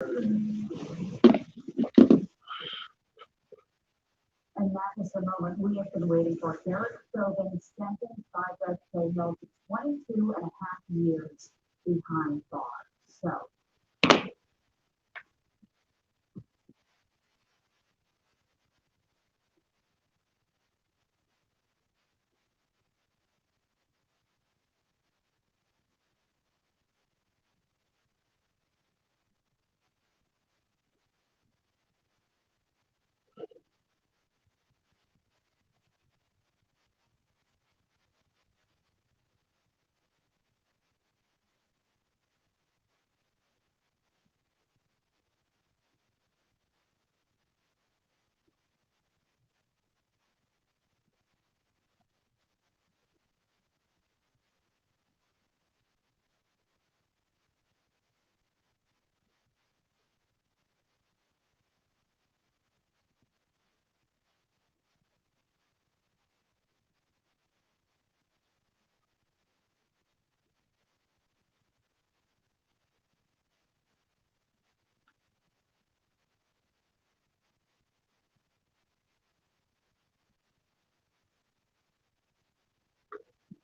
And that is the moment we have been waiting for. Derek Chauvin sentenced by Judge Cahill to 22 and a half years behind bars. So,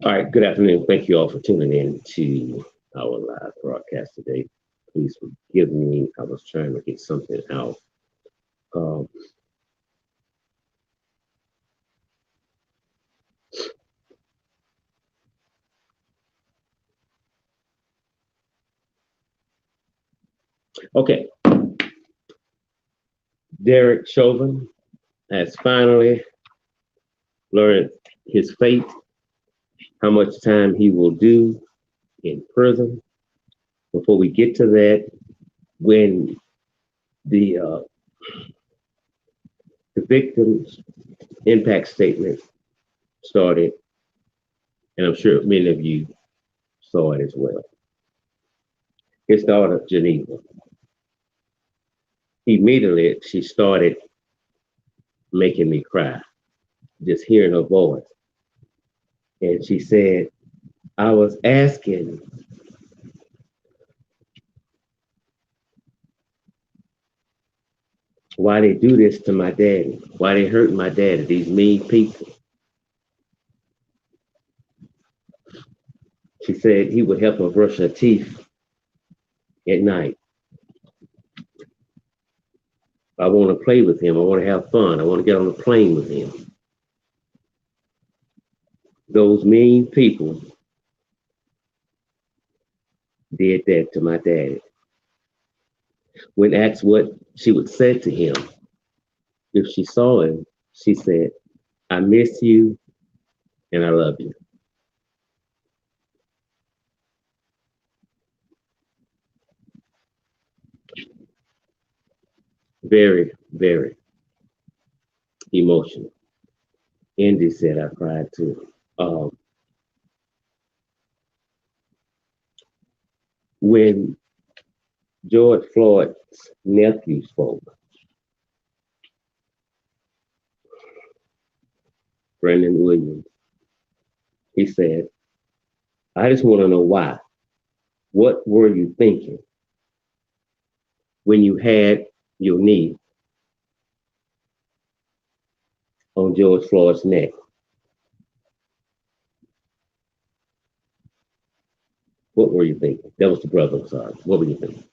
All right, good afternoon. Thank you all for tuning in to our live broadcast today. Please forgive me. I was trying to get something out. Um, okay, Derek Chauvin has finally learned his fate, how much time he will do in prison. Before we get to that, when the uh, the victim's impact statement started, and I'm sure many of you saw it as well. His daughter, Geneva, immediately she started making me cry, just hearing her voice. And she said, I was asking why they do this to my daddy, why they hurt my daddy, these mean people. She said he would help her brush her teeth at night. I want to play with him. I want to have fun. I want to get on the plane with him. Those mean people did that to my daddy. When asked what she would say to him if she saw him, she said, I miss you and I love you. Very, very emotional. Andy said I cried too. When George Floyd's nephew spoke, Brendan Williams, he said, I just want to know why. What were you thinking when you had your knee on George Floyd's neck? What were you thinking? That was the brother, I'm sorry. What were you thinking?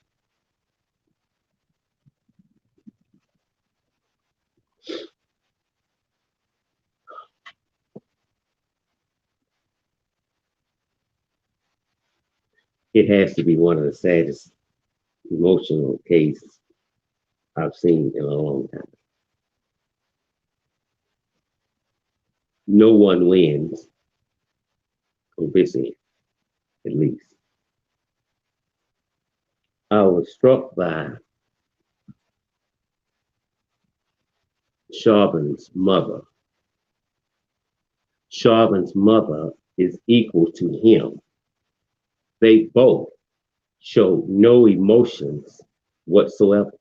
It has to be one of the saddest emotional cases I've seen in a long time. No one wins on this end, at least. I was struck by Chauvin's mother. Chauvin's mother is equal to him. They both show no emotions whatsoever.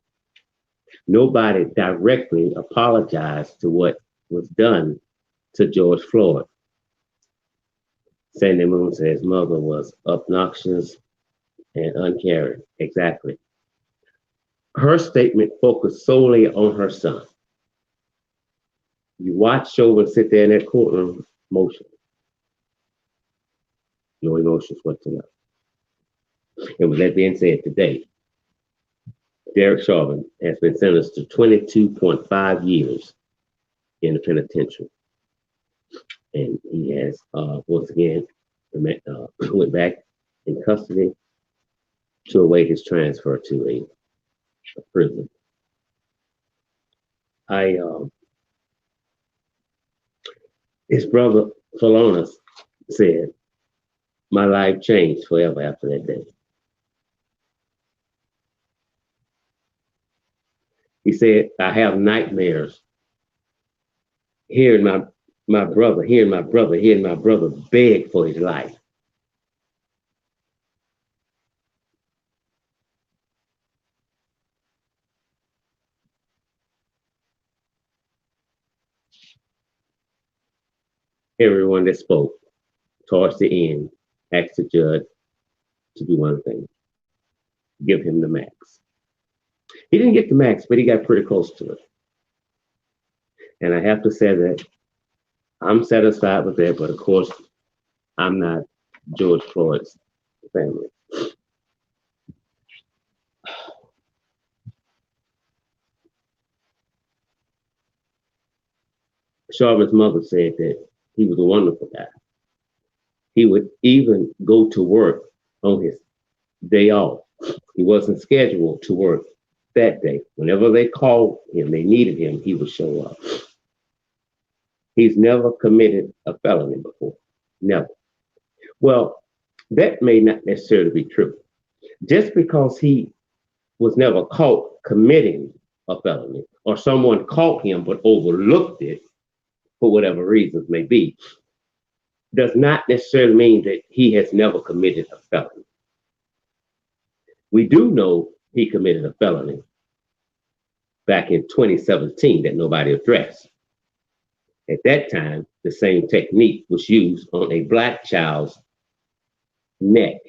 Nobody directly apologized to what was done to George Floyd. Sandy Moon says mother was obnoxious and uncaring. Exactly. Her statement focused solely on her son. You watch Chauvin sit there in that courtroom, motionless, no emotions whatsoever. And with that being said, today, Derek Chauvin has been sentenced to 22.5 years in the penitentiary. And he has, once again, went back in custody to await his transfer to a prison. His brother Philonus said, "My life changed forever after that day." He said, "I have nightmares hearing my brother beg for his life." Everyone that spoke towards the end asked the judge to do one thing: give him the max. He didn't get the max, but he got pretty close to it. And I have to say that I'm satisfied with that, but of course, I'm not George Floyd's family. Chauvin's mother said that he was a wonderful guy. He would even go to work on his day off. He wasn't scheduled to work that day. Whenever they called him, they needed him, he would show up. He's never committed a felony before. Never. Well, that may not necessarily be true. Just because he was never caught committing a felony, or someone caught him but overlooked it for whatever reasons may be, does not necessarily mean that he has never committed a felony. We do know he committed a felony back in 2017 that nobody addressed. At that time, the same technique was used on a Black child's neck.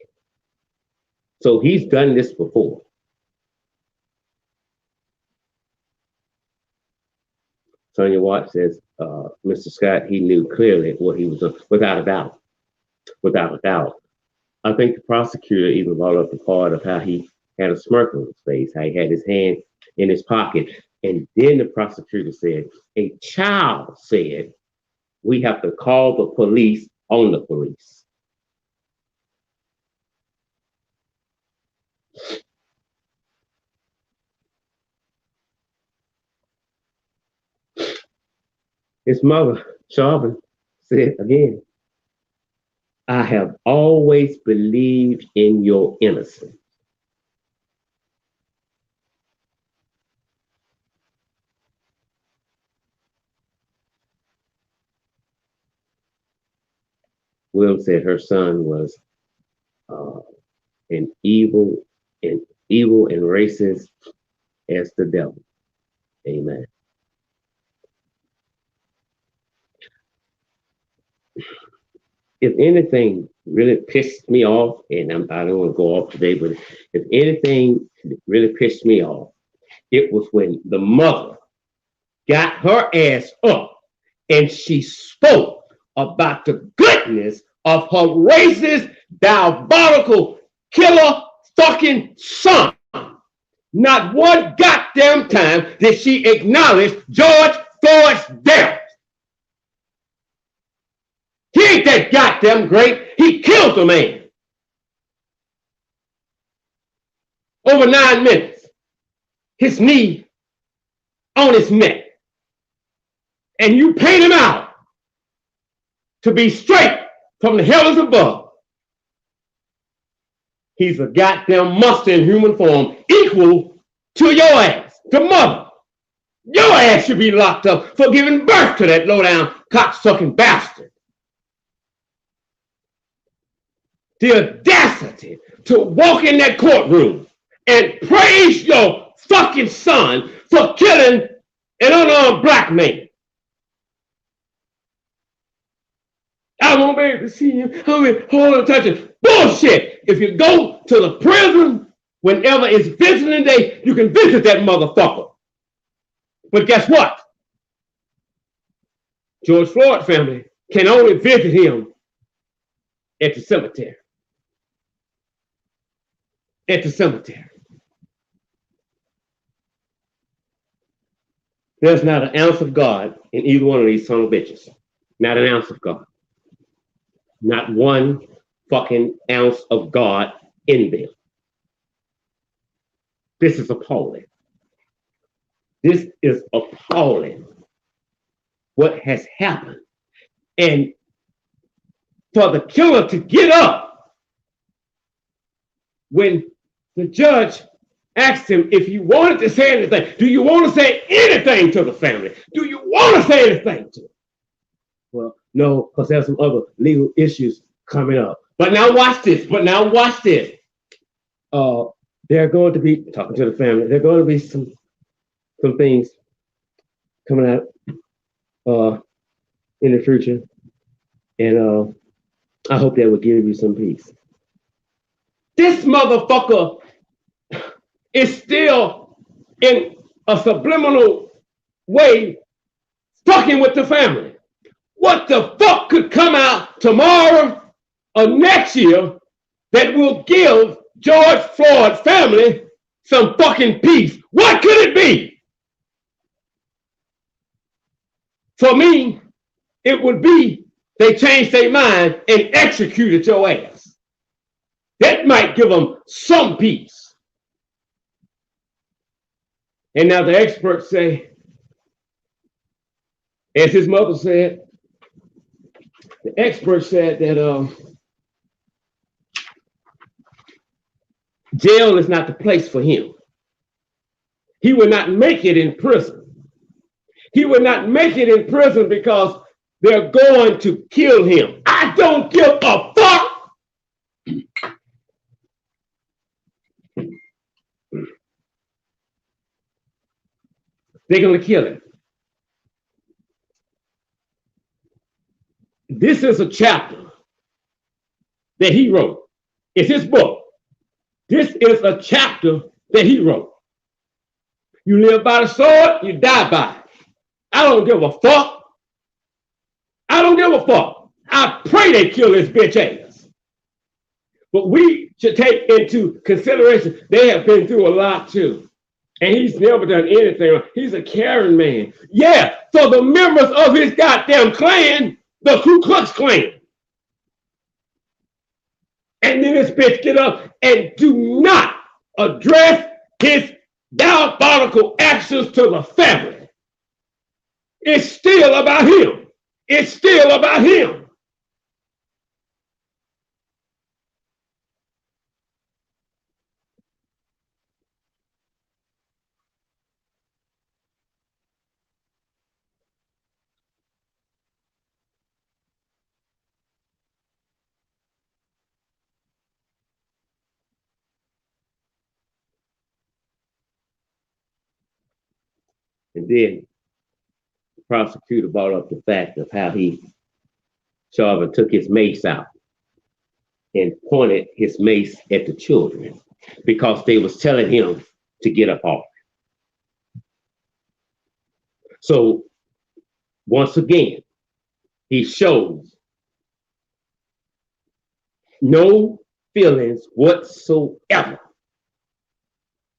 So he's done this before. Sonia Watt says, Mr. Scott, he knew clearly what he was doing, without a doubt. Without a doubt. I think the prosecutor even brought up the part of how he had a smirk on his face, how he had his hand in his pocket. And then the prosecutor said, a child said, we have to call the police on the police. His mother, Chauvin, said again, I have always believed in your innocence. Will said her son was an evil and racist as the devil. Amen. If anything really pissed me off, and I don't want to go off today, but if anything really pissed me off, it was when the mother got her ass up and she spoke about the goodness of her racist, diabolical, killer fucking son. Not one goddamn time did she acknowledge George Floyd's death. He ain't that goddamn great. He killed the man. Over 9 minutes. His knee on his neck. And you paint him out to be straight from the heavens above. He's a goddamn monster in human form, equal to your ass, the mother. Your ass should be locked up for giving birth to that low-down, cocksucking bastard. The audacity to walk in that courtroom and praise your fucking son for killing an unarmed black man. I won't be able to see him. I won't hold and touch it. Bullshit. If you go to the prison Whenever it's visiting day, you can visit that motherfucker. But guess what? George Floyd family can only visit him at the cemetery. At the cemetery. There's not an ounce of God in either one of these son of bitches. Not an ounce of God. Not one fucking ounce of God in them. This is appalling. This is appalling. What has happened. And for the killer to get up when the judge asked him if he wanted to say anything. Do you want to say anything to the family? Do you want to say anything to them? Well, no, because there's some other legal issues coming up. But now watch this. They're going to be talking to the family. There are going to be some things coming out in the future, and I hope that will give you some peace. This motherfucker is still in a subliminal way fucking with the family. What the fuck could come out tomorrow or next year that will give George Floyd family some fucking peace? What could it be? For me, it would be they changed their mind and executed your ass. That might give them some peace. And now the experts say, as his mother said, the expert said that jail is not the place for him. He will not make it in prison. He will not make it in prison because they're going to kill him. I don't give a fuck. They're going to kill him. This is a chapter that he wrote. It's his book. This is a chapter that he wrote. You live by the sword, you die by it. I don't give a fuck. I don't give a fuck. I pray they kill this bitch ass. But we should take into consideration they have been through a lot too. And he's never done anything. He's a caring man. Yeah, for the members of his goddamn clan, the Ku Klux Klan. And then this bitch get up and do not address his diabolical actions to the family. It's still about him. It's still about him. And then the prosecutor brought up the fact of how Chauvin took his mace out and pointed his mace at the children because they was telling him to get up off. So once again, he shows no feelings whatsoever.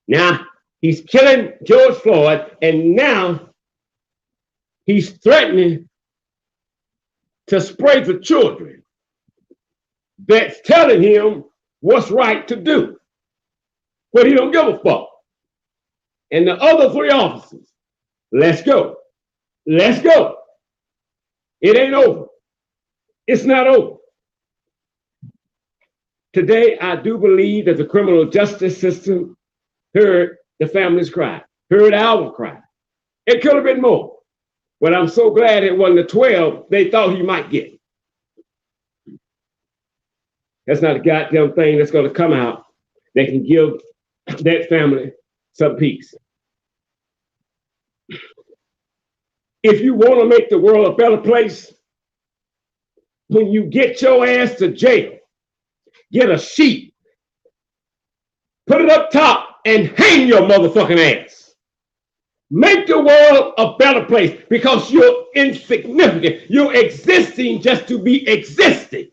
Now, he's killing George Floyd, and now he's threatening to spray the children that's telling him what's right to do. But he don't give a fuck. And the other three officers, let's go. Let's go. It ain't over. It's not over. Today, I do believe that the criminal justice system heard the family's cry, heard our cry. It could have been more, but I'm so glad it wasn't the 12 they thought he might get. That's not a goddamn thing that's going to come out that can give that family some peace. If you want to make the world a better place, when you get your ass to jail, get a sheet put it up top, and hang your motherfucking ass. Make the world a better place because you're insignificant. You're existing just to be existing.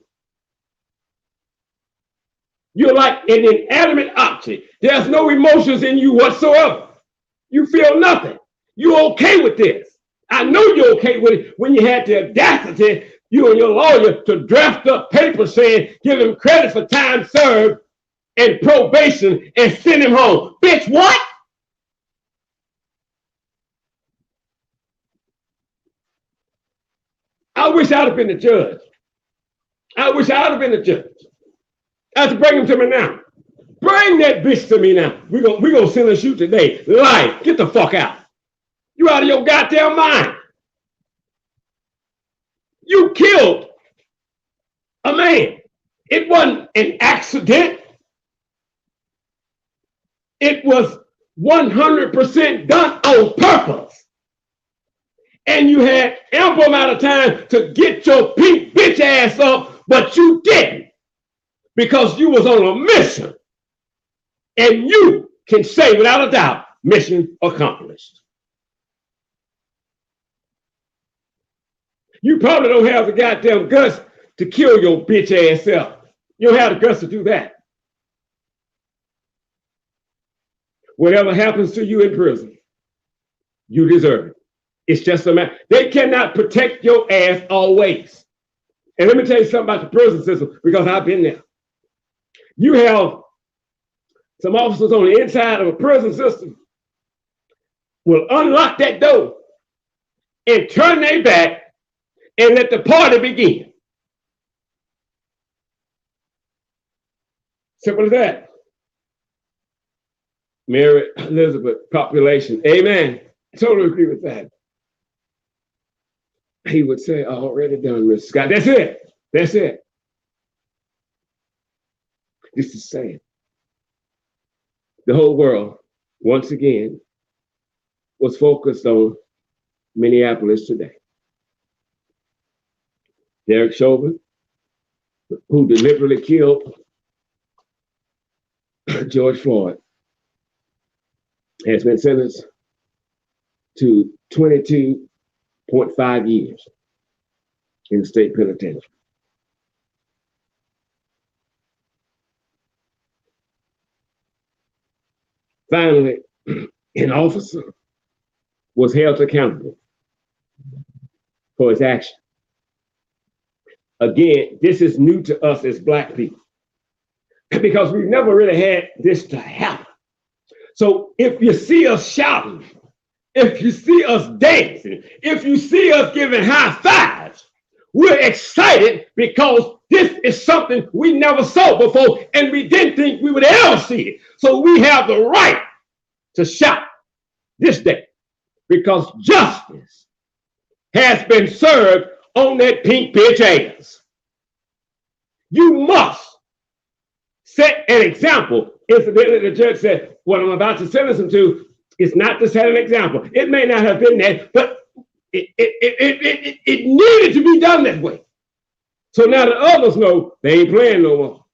You're like an inanimate object. There's no emotions in you whatsoever. You feel nothing. You're okay with this. I know you're okay with it when you had the audacity, you and your lawyer, to draft up papers saying, give him credit for time served and probation and send him home. Bitch, what? I wish I'd have been the judge. I wish I'd have been the judge. I have to bring him to me now. Bring that bitch to me now. We're gonna sentence you today. Life. Get the fuck out. You out of your goddamn mind. You killed a man. It wasn't an accident. It was 100% done on purpose. And you had ample amount of time to get your pink bitch ass up, but you didn't because you was on a mission. And you can say without a doubt, mission accomplished. You probably don't have the goddamn guts to kill your bitch ass self. You don't have the guts to do that. Whatever happens to you in prison, you deserve it. It's just a matter. They cannot protect your ass always. And let me tell you something about the prison system, because I've been there. You have some officers on the inside of a prison system will unlock that door and turn their back and let the party begin. Simple as that. Mary Elizabeth population. Amen. Totally agree with that. He would say, already done, Mr. Scott. That's it. That's it. This is saying the whole world, once again, was focused on Minneapolis today. Derek Chauvin, who deliberately killed George Floyd, has been sentenced to 22.5 years in the state penitentiary. Finally, an officer was held accountable for his action. Again, this is new to us as Black people because we've never really had this to happen. So if you see us shouting, if you see us dancing, if you see us giving high fives, we're excited because this is something we never saw before and we didn't think we would ever see it. So we have the right to shout this day because justice has been served on that pink bitch ass. You must set an example. Incidentally, the judge said, what I'm about to sentence him to is not to set an example. It may not have been that, but it needed to be done that way. So now the others know they ain't playing no more.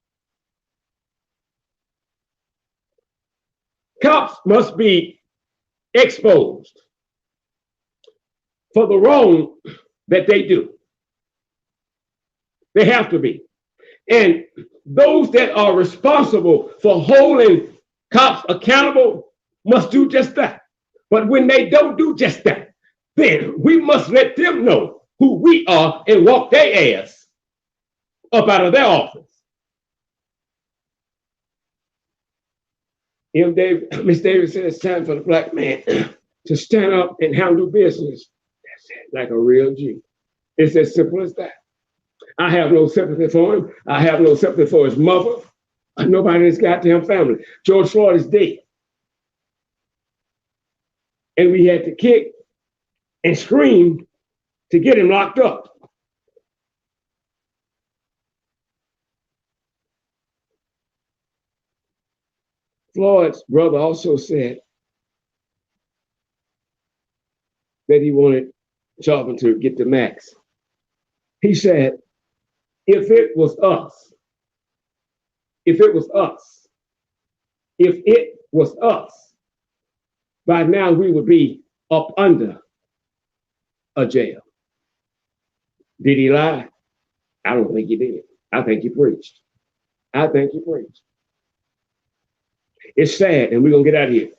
Cops must be exposed for the wrong that they do. They have to be. And those that are responsible for holding cops accountable must do just that. But when they don't do just that, then we must let them know who we are and walk their ass up out of their office. Miss Davis said it's time for the Black man to stand up and handle business. That's it, like a real G. It's as simple as that. I have no sympathy for him. I have no sympathy for his mother. Nobody in his goddamn family. George Floyd is dead. And we had to kick and scream to get him locked up. Floyd's brother also said that he wanted Chauvin to get the max. He said, if it was us, If it was us, by now we would be up under a jail. Did he lie? I don't think he did. I think he preached. I think he preached. It's sad, and we're going to get out of here,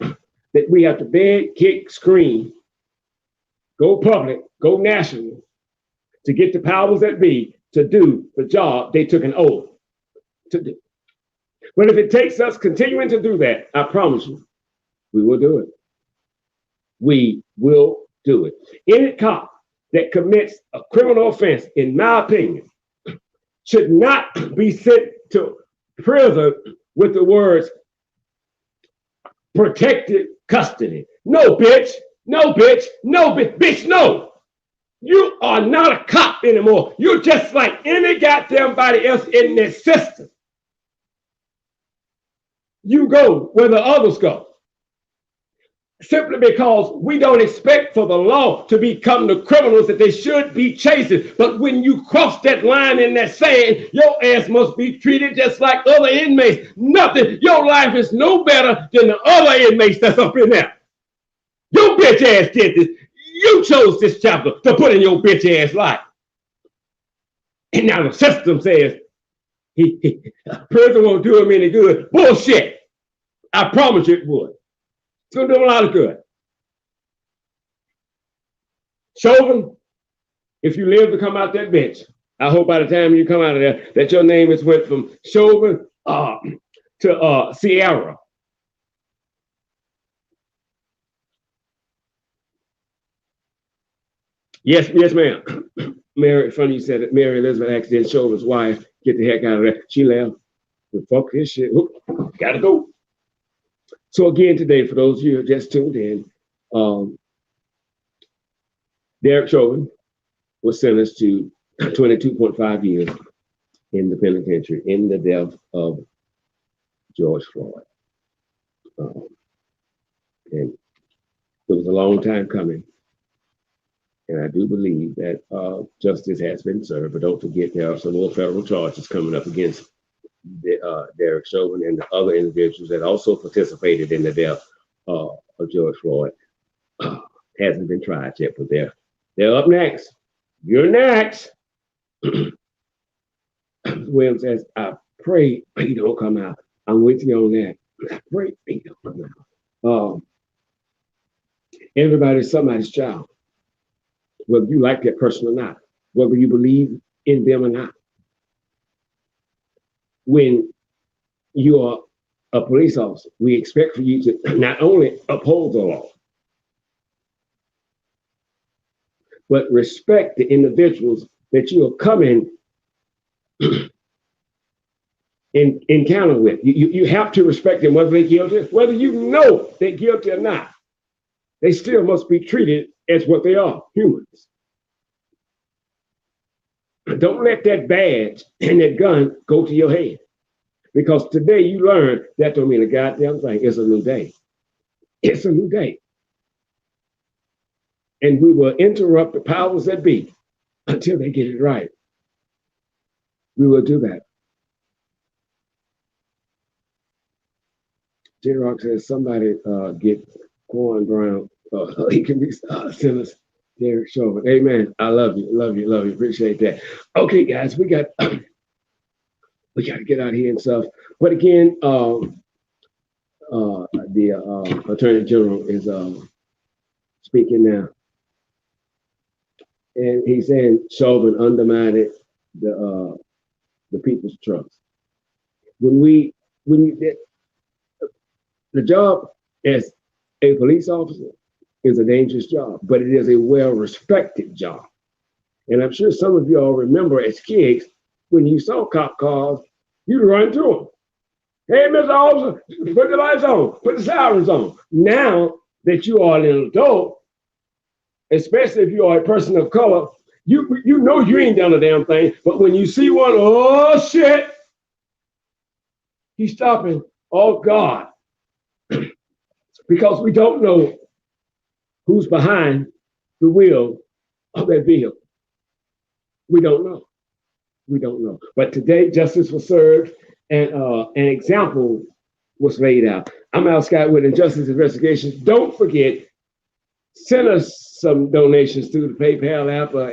that we have to beg, kick, scream, go public, go national to get the powers that be to do the job they took an oath to do. But if it takes us continuing to do that, I promise you, we will do it. We will do it. Any cop that commits a criminal offense, in my opinion, should not be sent to prison with the words protected custody. No, bitch. No, bitch. No, bitch, no. You are not a cop anymore. You're just like any goddamn body else in this system. You go where the others go. Simply because we don't expect for the law to become the criminals that they should be chasing. But when you cross that line in that sand, your ass must be treated just like other inmates. Nothing. Your life is no better than the other inmates that's up in there. Your bitch ass did this. You chose this chapter to put in your bitch ass life. And now the system says prison won't do him any good. Bullshit. I promise you it would. It's going to do him a lot of good. Chauvin, if you live to come out that bench, I hope by the time you come out of there that your name is went from Chauvin to Sierra. Yes, ma'am. Mary, funny you said it. Mary Elizabeth accident Chauvin's wife. Get the heck out of there. She left. Fuck this shit. Oop, gotta go. So again today, for those of you who just tuned in, Derek Chauvin was sentenced to 22.5 years in the penitentiary in the death of George Floyd. And it was a long time coming. And I do believe that justice has been served, but don't forget there are some more federal charges coming up against Derek Chauvin and the other individuals that also participated in the death of George Floyd. Hasn't been tried yet, but they're up next. You're next. William says, I pray he don't come out. I'm with you on that. I pray he don't come out. Everybody's somebody's child, whether you like that person or not, whether you believe in them or not. When you are a police officer, we expect for you to not only uphold the law, but respect the individuals that you are coming in encounter with. You have to respect them, whether they're guilty, whether you know they're guilty or not. They still must be treated as what they are, humans. Don't let that badge and that gun go to your head. Because today you learn that don't mean a goddamn thing. It's a new day. It's a new day. And we will interrupt the powers that be until they get it right. We will do that. J-Rock says somebody get Quan Brown. He can be sentenced. Derek Chauvin. Amen. I love you. Love you. Love you. Appreciate that. Okay, guys, we got to get out of here and stuff. But again, the Attorney General is speaking now. And he's saying Chauvin undermined the people's trust. The job as a police officer is a dangerous job, but it is a well-respected job. And I'm sure some of you all remember as kids, when you saw cop cars, you'd run to them. Hey, Mr. Officer, put the lights on, put the sirens on. Now that you are an adult, especially if you are a person of color, you know you ain't done a damn thing, but when you see one, oh shit, he's stopping. Oh God. Because we don't know who's behind the wheel of that vehicle. We don't know. We don't know. But today, justice was served, and an example what's laid out. I'm Al Scott with Injustice Investigations. Don't forget, send us some donations through the PayPal app or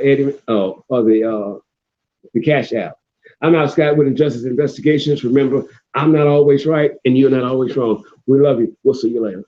the Cash App. I'm Al Scott with Injustice Investigations. Remember, I'm not always right and you're not always wrong. We love you. We'll see you later.